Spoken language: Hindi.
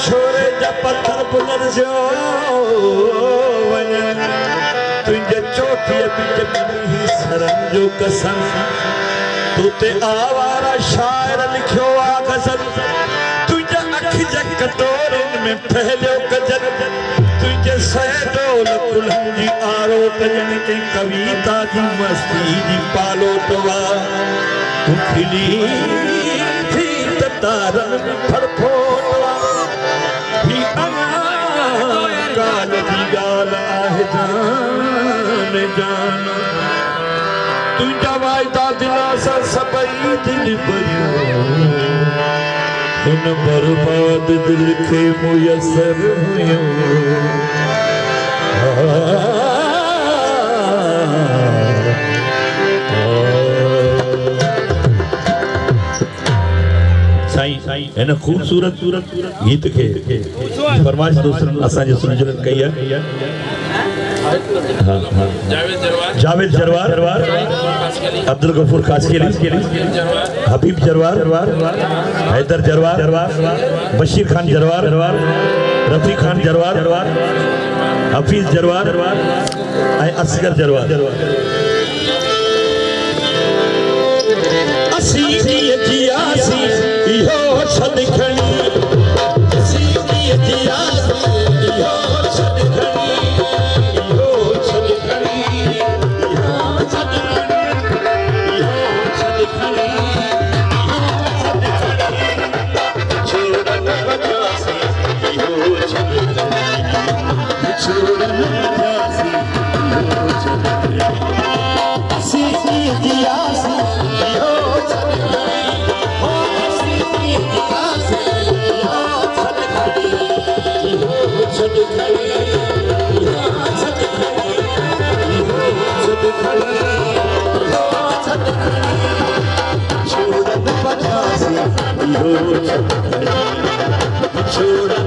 शोरे जा पत्थर बुलर जो तुझे चोटी बिच मिली सरन जो कसम तू ते आवारा शायर लिखियो आ गजल तुझे अख जा कटोरन में फैलियो गजल तुझे सहडोल कुल्हन जी आरो कजन की कविता जी मस्ती जी पालो तवा तू खिली थी तारन फड़फोटवा भी काल जी गाल आहे जान जान तुझा वायदा दिला सा सबई दिल भरियो उन बर्बाद दिल के मुयसर हुयो इन खूबसूरत गीत के फरमाइश दोस्तन असांजे सुनजरन कई है जावेद जरवार अब्दुल गफूर कासकेली हबीब जरवार हैदर जरवार बशीर खान जरवार रफी खान जरवार हफीज जरवार असगर जरवार छोड़